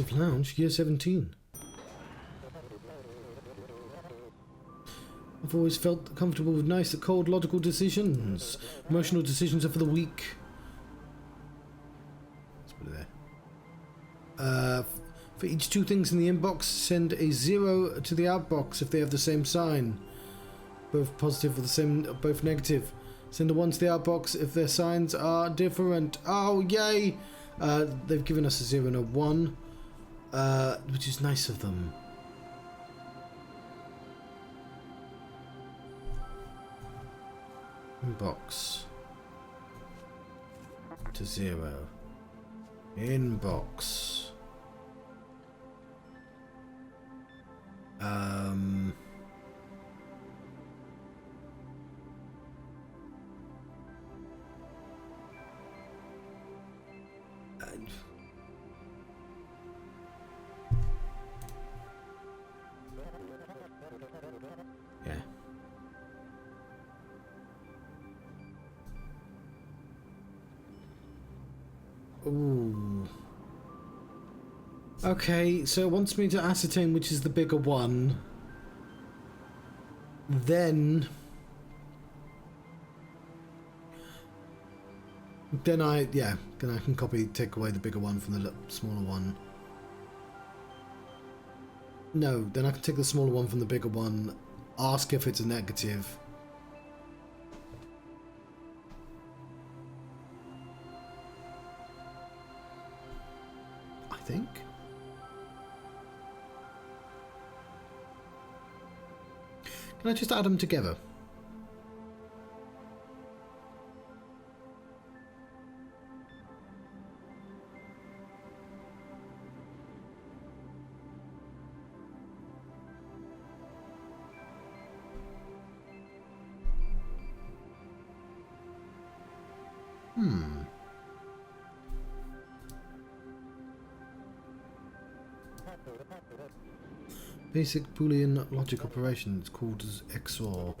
Exclusive Lounge, Year 17. I've always felt comfortable with nice, cold, logical decisions. Emotional decisions are for the weak. Let's put it there. For each two things in the inbox, send a 0 to the outbox if they have the same sign. Both positive or the same, both negative. Send a 1 to the outbox if their signs are different. Oh, yay! They've given us a 0 and a 1, which is nice of them. Inbox to 0. Inbox. Yeah. Ooh. Okay, so it wants me to ascertain which is the bigger one. Then I can take away the bigger one from the smaller one. No, then I can take the smaller one from the bigger one, ask if it's a negative. I think. Can I just add them together? Basic Boolean logic operation. It's called as XOR.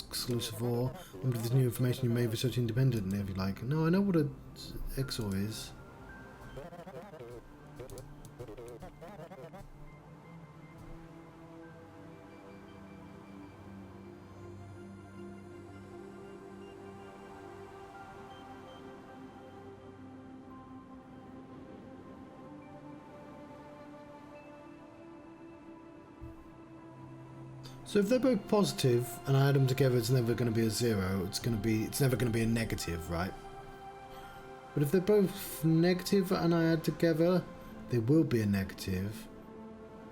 Exclusive OR. Under this new information you may research independently if you like. No, I know what a XOR is. So if they're both positive and I add them together, it's never going to be a 0. It's never going to be a negative, right? But if they're both negative and I add together, they will be a negative.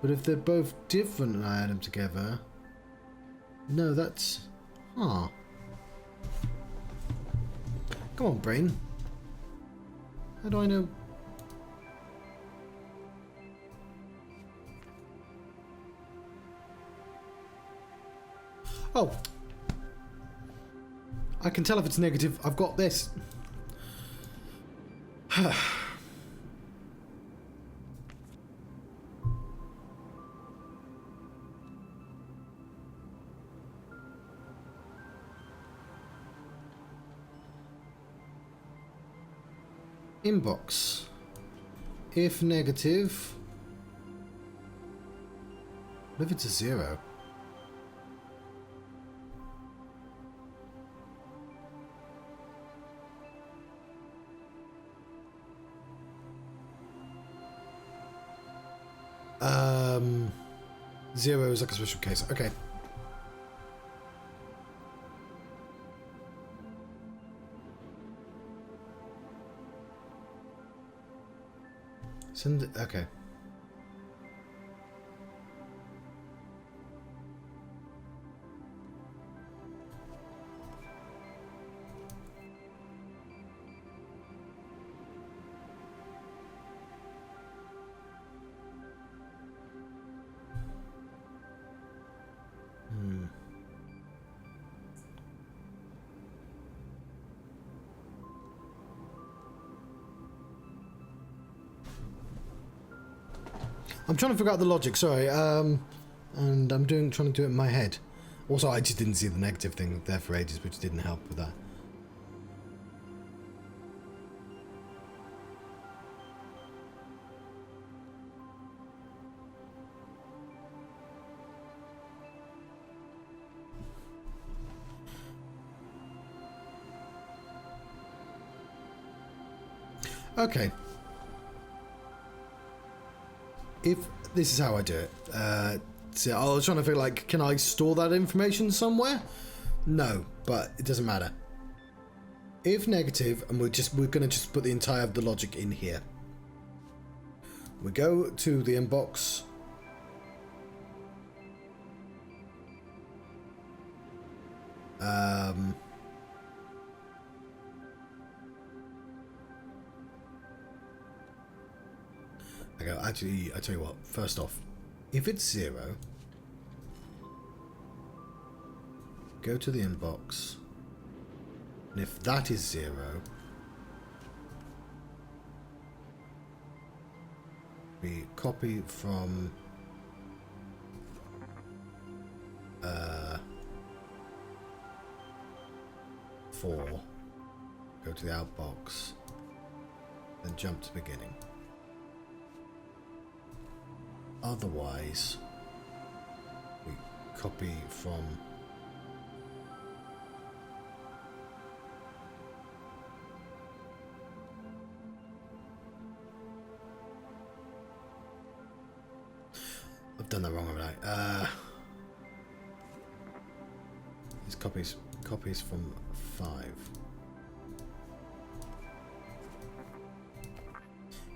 But if they're both different and I add them together, no, that's... Huh. Come on, brain. How do I know? Oh, I can tell if it's negative. I've got this. Inbox. If negative. What if it's a 0? Zero is like a special case. Okay. Send it. Okay. I'm trying to figure out the logic, sorry, and I'm trying to do it in my head. Also, I just didn't see the negative thing there for ages, which didn't help with that. Okay. If this is how I do it, so I was trying to figure, like, can I store that information somewhere? No, but it doesn't matter. If negative, and we're gonna just put the entire of the logic in here. We go to the inbox. I go, actually, I tell you what, first off, if it's 0, go to the inbox, and if that is 0, we copy from 4, go to the outbox, then jump to beginning. Otherwise, we copy from I've done that wrong, haven't I? These copies from 5.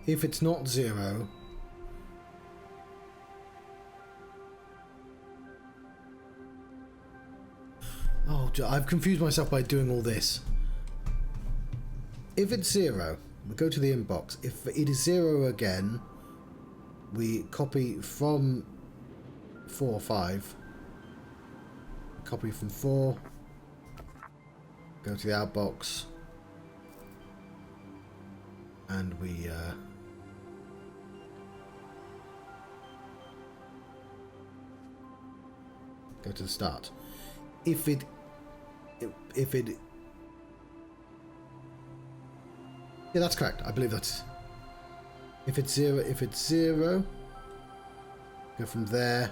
If it's not 0, oh, I've confused myself by doing all this. If it's 0, we go to the inbox. If it is 0 again, we copy from 4 or 5. Copy from 4. Go to the outbox. And we go to the start. If it yeah, that's correct. I believe that's if it's 0, go from there.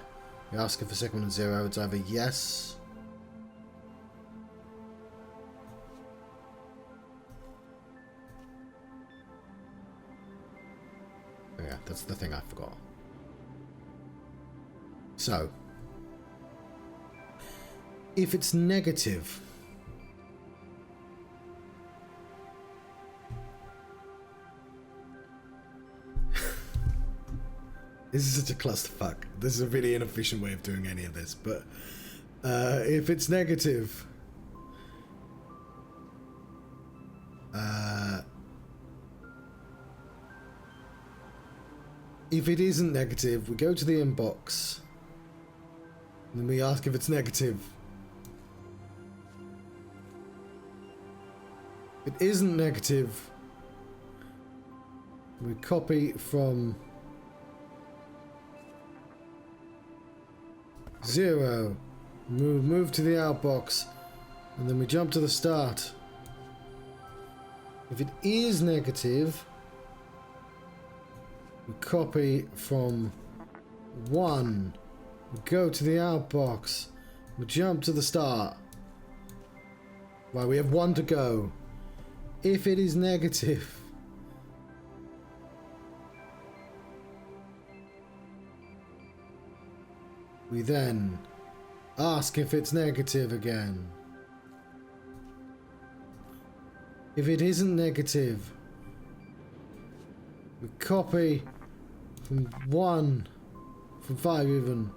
We ask if the second one is 0. It's either yes oh yeah, that's the thing I forgot. So if it's negative, this is such a clusterfuck. This is a really inefficient way of doing any of this, but if it's negative, if it isn't negative, we go to the inbox, and then we ask if it's negative. If it isn't negative, we copy from 0, move to the outbox, and then we jump to the start. If it is negative, we copy from 1, we go to the outbox, we jump to the start. Right, we have 1 to go. If it is negative, we then ask if it's negative again. If it isn't negative, we copy from 1, from 5 even.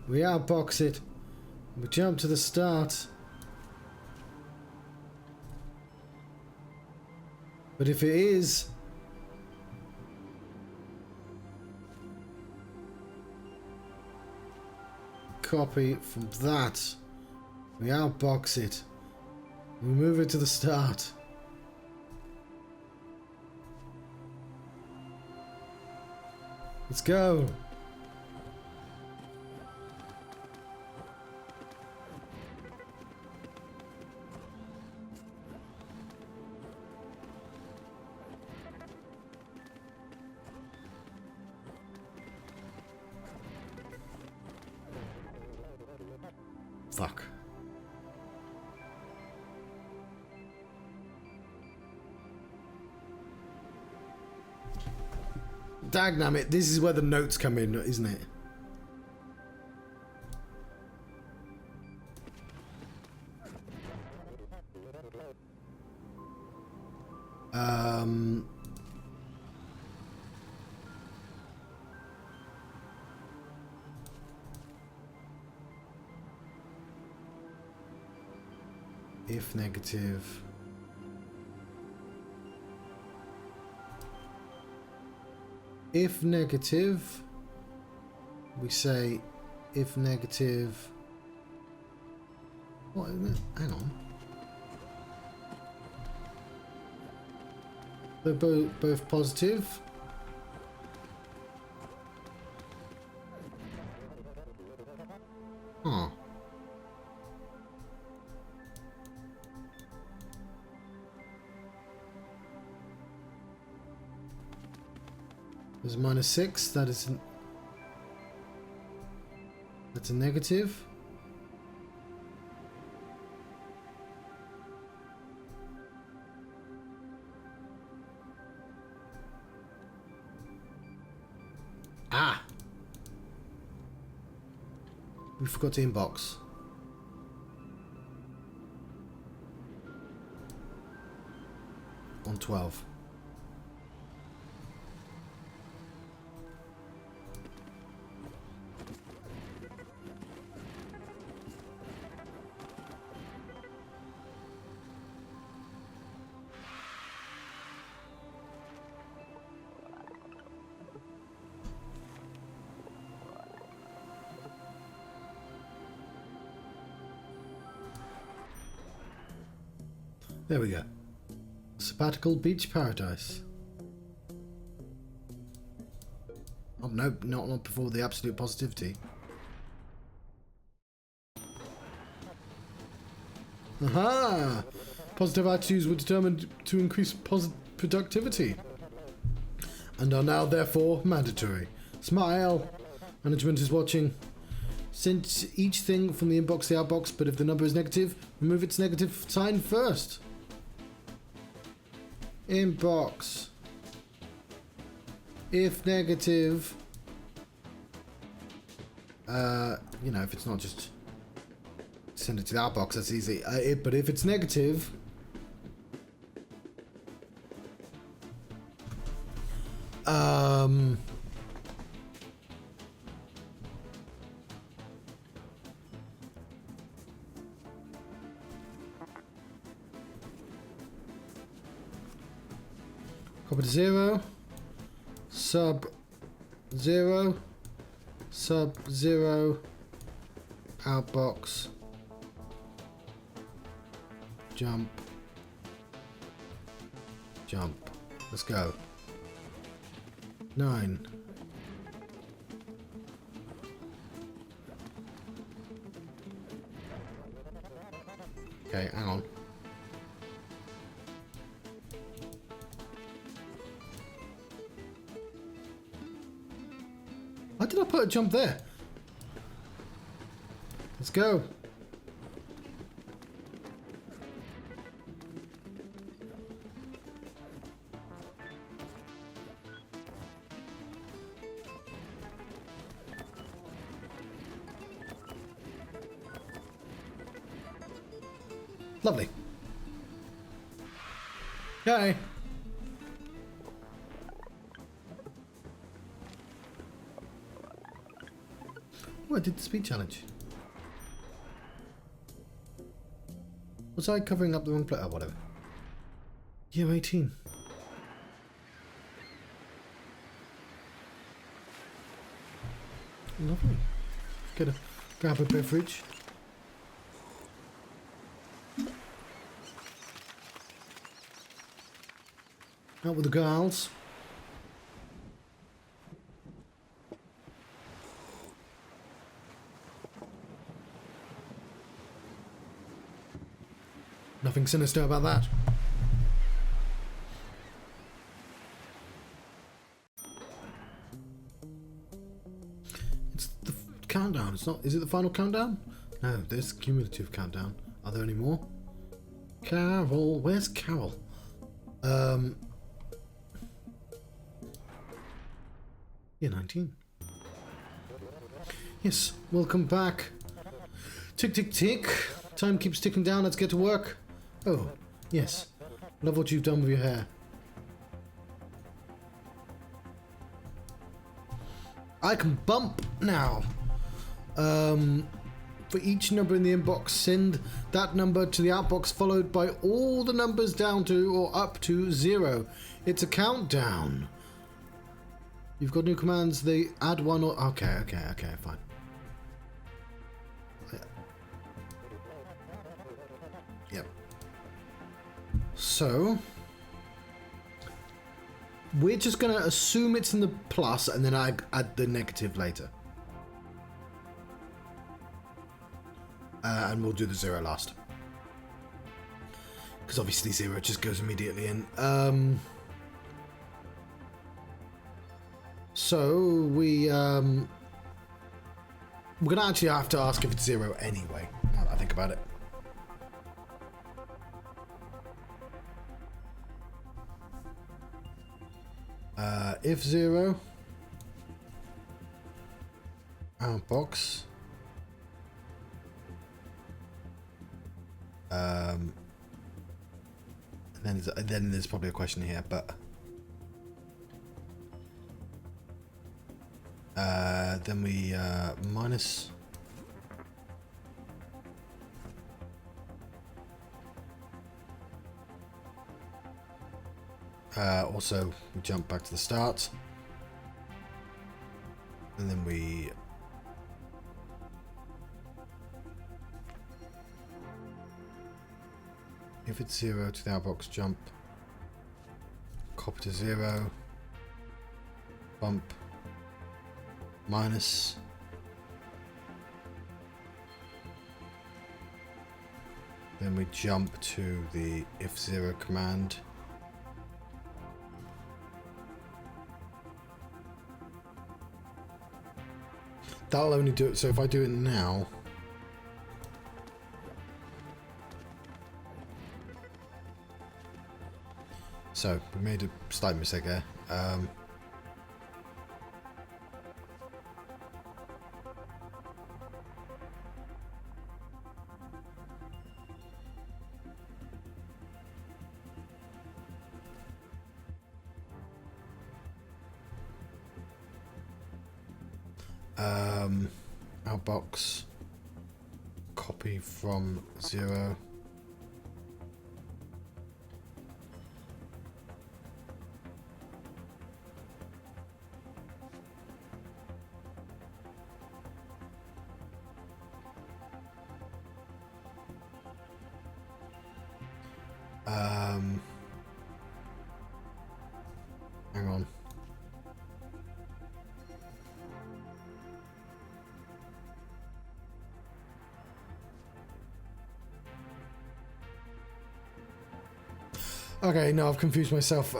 We outbox it, we jump to the start. But if it is, copy from that, we outbox it, we move it to the start. Let's go. Fuck. Dagnam, this is where the notes come in, isn't it? If negative. If negative, we say if negative. What is it? Hang on. They're both positive. Huh. There's -6. That is. That's a negative. Ah! We forgot to inbox. On 12. There we go. Sabbatical beach paradise. Oh no, not before the absolute positivity. Aha! Positive attitudes were determined to increase productivity and are now therefore mandatory. Smile! Management is watching. Send each thing from the inbox to the outbox, but if the number is negative, remove its negative sign first. Inbox. If negative, you know, if it's not just send it to the outbox, that's easy. But if it's negative, copy to 0, sub 0, sub 0, outbox, jump, jump. Let's go. 9. Okay, hang on. Why did I put a jump there? Let's go. Lovely. Okay. Oh, I did the speed challenge. Was I covering up the wrong place? Oh, whatever. Year 18. Lovely. Get a grab a beverage. Out with the girls. Nothing sinister about that. It's the countdown. It's not. Is it the final countdown? No, there's cumulative countdown. Are there any more? Carol, where's Carol? Yeah, 19. Yes, welcome back. Tick, tick, tick. Time keeps ticking down. Let's get to work. Oh, yes. Love what you've done with your hair. I can bump now. For each number in the inbox, send that number to the outbox followed by all the numbers down to or up to 0. It's a countdown. You've got new commands. They add one or... Okay, fine. Yep. So... we're just going to assume it's in the plus and then I add the negative later. And we'll do the 0 last. Because obviously 0 just goes immediately in. So we're going to actually have to ask if it's 0 anyway, now that I think about it. If 0, outbox. Then there's probably a question here, but then we minus. Also, we jump back to the start, and then we if it's 0 to the outbox, jump, copy to 0, bump, minus, then we jump to the if 0 command. That'll only do it, so if I do it now, so we made a slight mistake there. Outbox, copy from 0. Hang on. Okay, no, I've confused myself.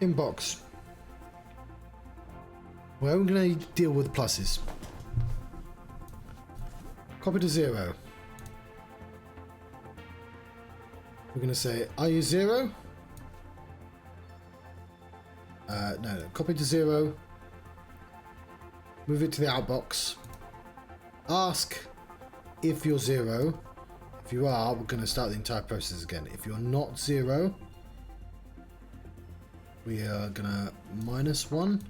Inbox. Well, I'm going to deal with pluses. Copy to 0. We're going to say, are you 0? No, copy to 0. Move it to the outbox. Ask if you're 0. If you are, we're going to start the entire process again. If you're not 0, we are going to minus 1.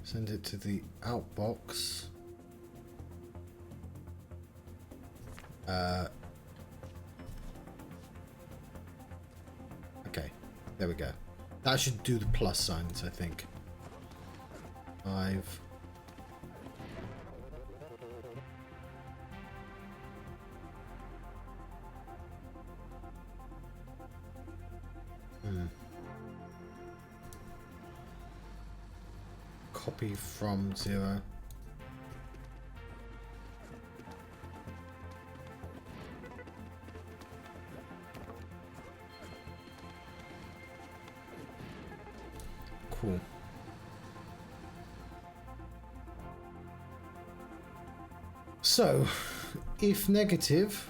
Send it to the outbox. Okay, there we go. That should do the plus signs, I think. 5. Copy from 0. Cool. So, if negative,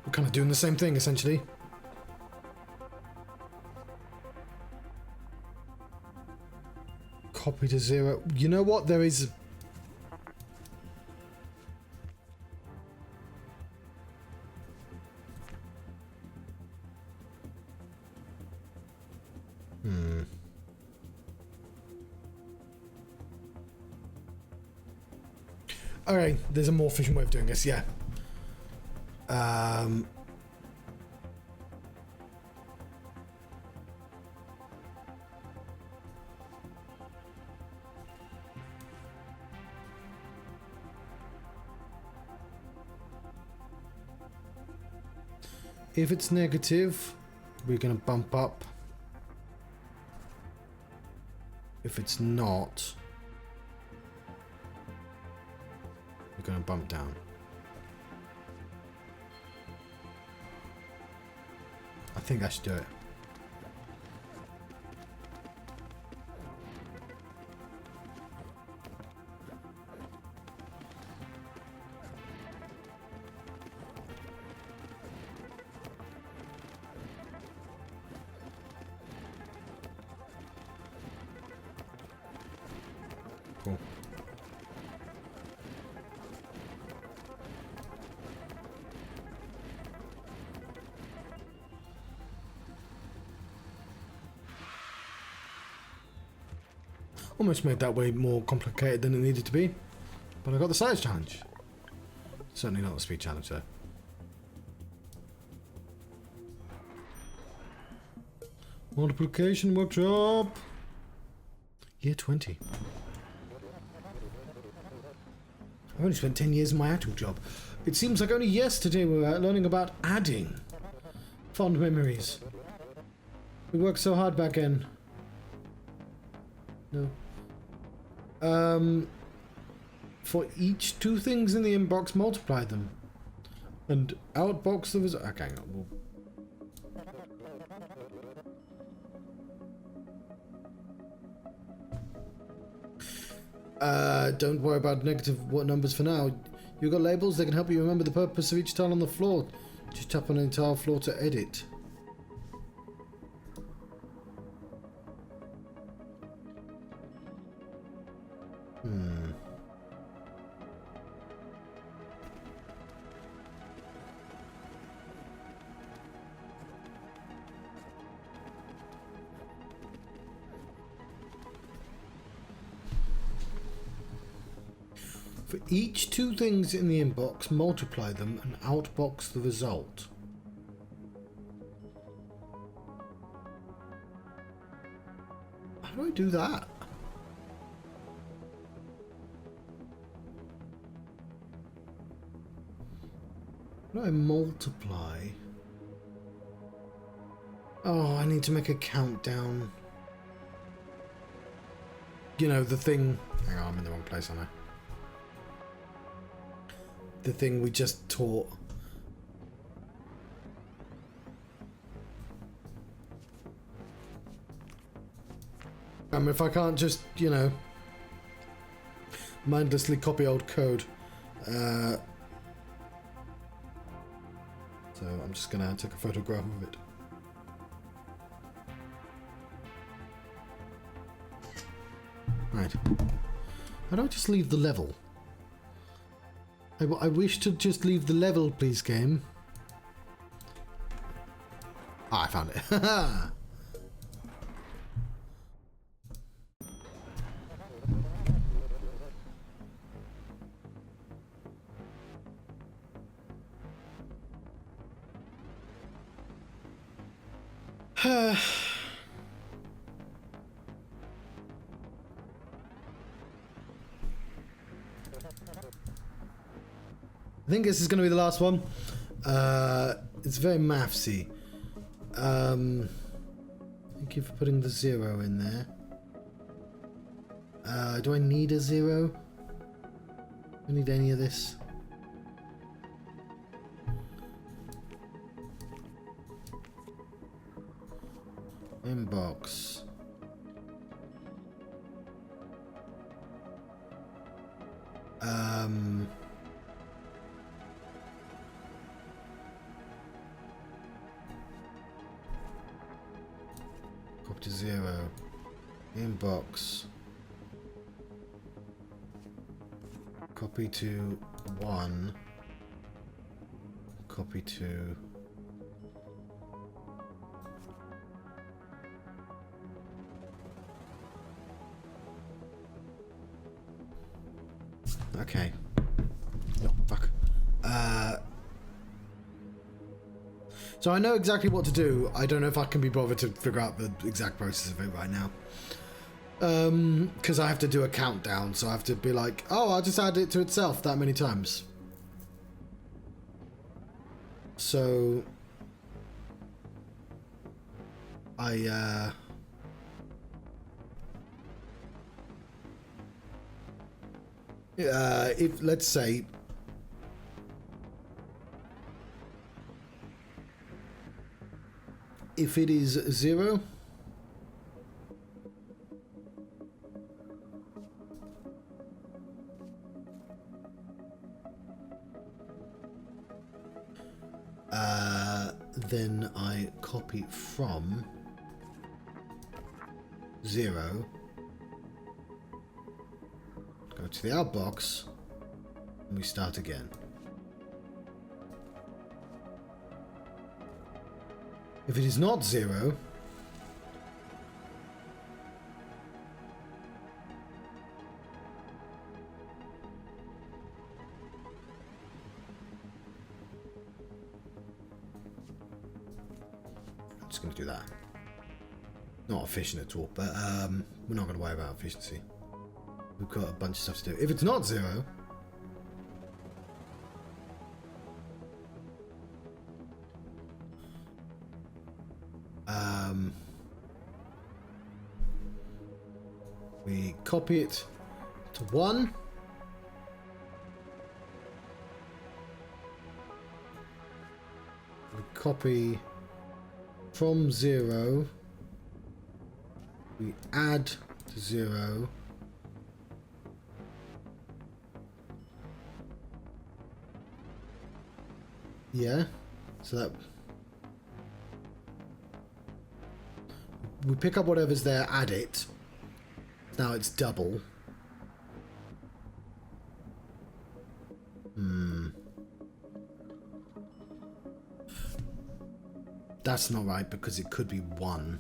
we're kind of doing the same thing essentially. Copy to 0. You know what? There is... Alright, there's a more efficient way of doing this, yeah. If it's negative, we're going to bump up. If it's not, we're going to bump down. I think I should do it. Cool. Almost made that way more complicated than it needed to be, but I got the size challenge. Certainly not the speed challenge though. Multiplication workshop. Year 20. I've only spent 10 years in my actual job. It seems like only yesterday we were learning about adding. Fond memories. We worked so hard back then. No. For each 2 things in the inbox, multiply them. And outbox the result. Okay, hang on. Don't worry about negative numbers for now. You've got labels that can help you remember the purpose of each tile on the floor. Just tap on the entire floor to edit. For each 2 things in the inbox, multiply them and outbox the result. How do I do that? How do I multiply? Oh, I need to make a countdown. You know, the thing... Hang on, I'm in the wrong place, aren't I? The thing we just taught. If I can't just, you know, mindlessly copy old code. So I'm just gonna take a photograph of it. Right. How do I just leave the level? I wish to just leave the level, please, game. Ah, I found it. I think this is going to be the last one. It's very mathsy. Thank you for putting the 0 in there. Do I need a 0? Do I need any of this? Inbox. Copy to 0. Inbox. Copy to 1. Copy to... Okay. Oh, fuck. So I know exactly what to do. I don't know if I can be bothered to figure out the exact process of it right now. Because I have to do a countdown, so I have to be like, oh, I'll just add it to itself that many times. So... if, let's say... If it is 0... then I copy from 0, go to the outbox, and we start again. If it is not 0, I'm just going to do that. Not efficient at all, but we're not going to worry about efficiency. We've got a bunch of stuff to do. If it's not 0, we copy it to 1. We copy from 0. We add to 0. Yeah, so that we pick up whatever's there, add it. Now it's double. That's not right because it could be 1.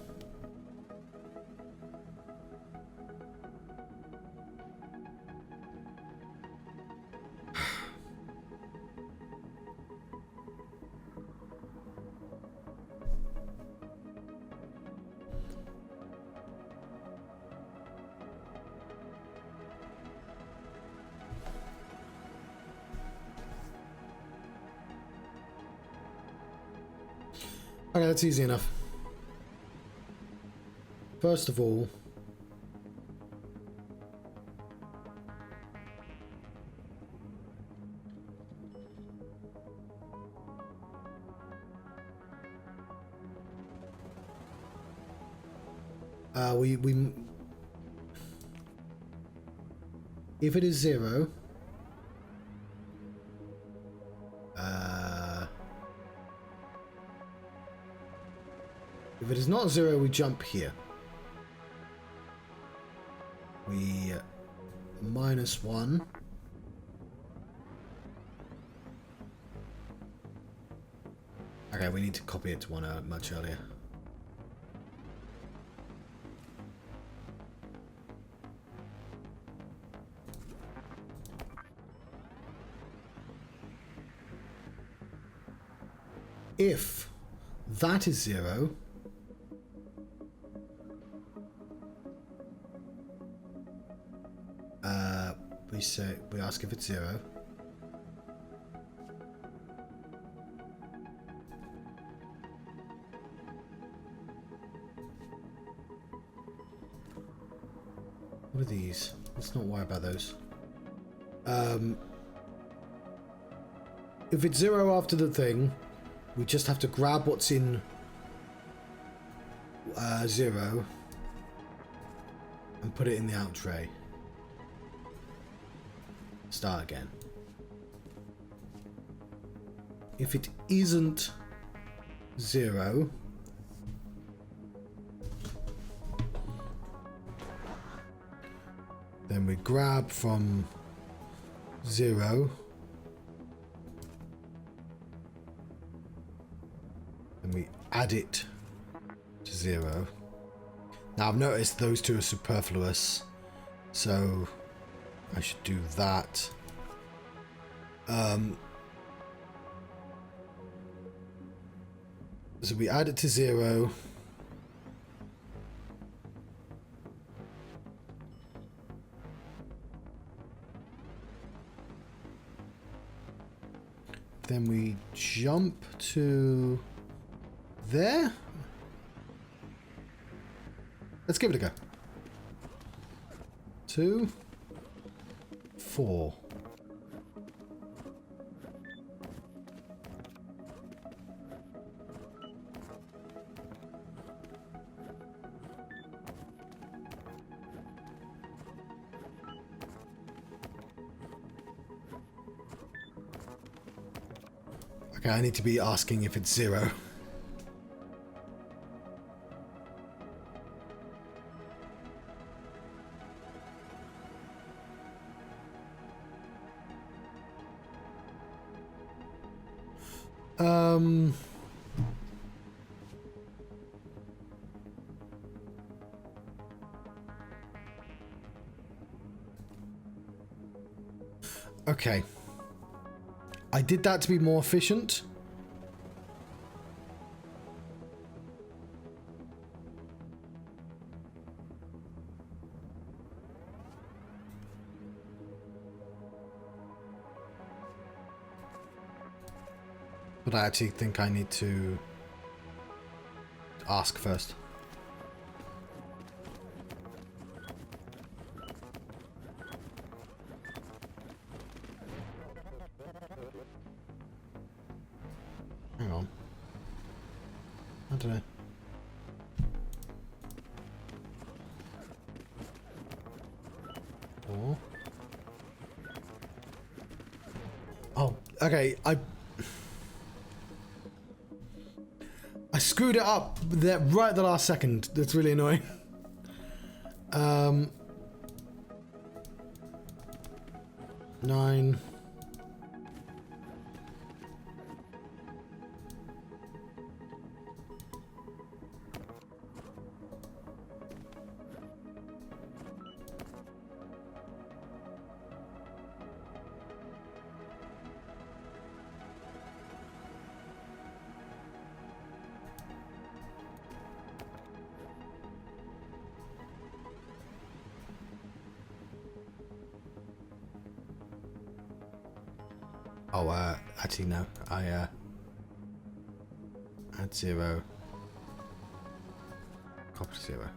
Okay, that's easy enough. First of all, we if it is 0, if it is not 0, we jump here. We -1. Okay, we need to copy it to 1 much earlier. If that is 0, we ask if it's 0. What are these? Let's not worry about those. If it's 0 after the thing, we just have to grab what's in 0 and put it in the out tray. Start again. If it isn't 0, then we grab from 0 and we add it to 0. Now I've noticed those two are superfluous, so I should do that. So we add it to 0. Then we jump to there. Let's give it a go. 2, 4. Okay, I need to be asking if it's 0. Okay. I did that to be more efficient. But I actually think I need to ask first. Hang on. I don't know. Oh, okay. I screwed it up there right at the last second. That's really annoying. 9. Oh, actually no. I add 0. Copy to 0.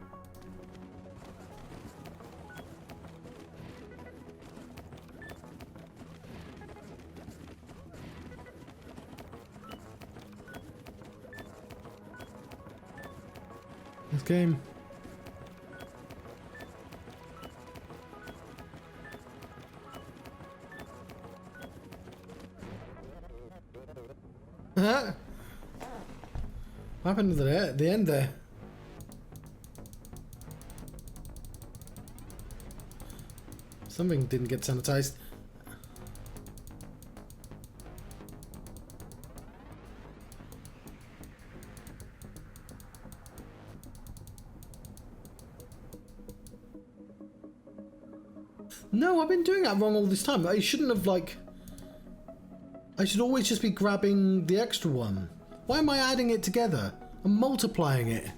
This game. What happened to the end there? Something didn't get sanitized. No, I've been doing that wrong all this time. I shouldn't have, like... I should always just be grabbing the extra one. Why am I adding it together? I'm multiplying it.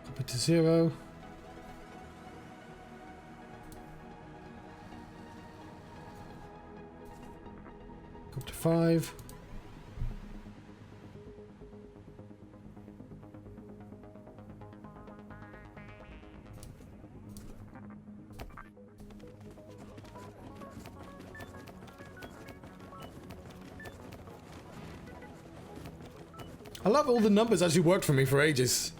Copy to 0. Copy to 5. I love all the numbers actually worked for me for ages.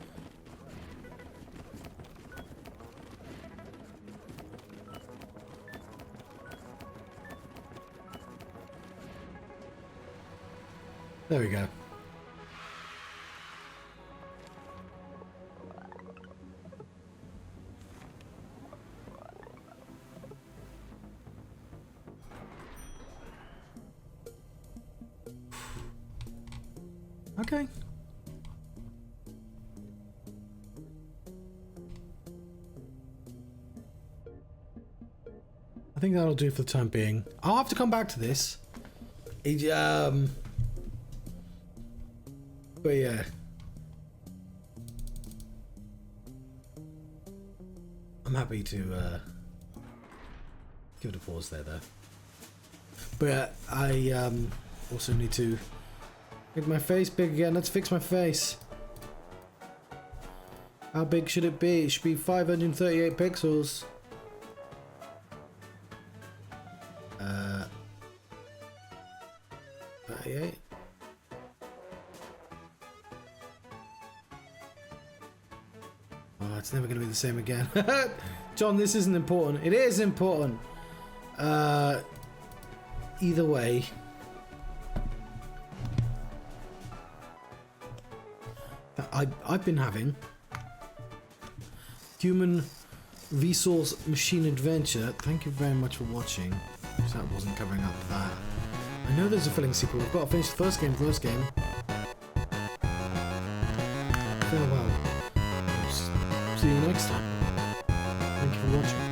There we go. Okay. I think that'll do for the time being. I'll have to come back to this. But yeah. I'm happy to give it a pause there though. But I also need to make my face big again. Let's fix my face. How big should it be? It should be 538 pixels. 38. Oh, it's never going to be the same again. John, this isn't important. It is important. Either way. I've been having Human Resource Machine Adventure. Thank you very much for watching. So that wasn't covering up that. I know there's a filling sequel. We've got to finish the first game. Farewell. See you next time. Thank you for watching.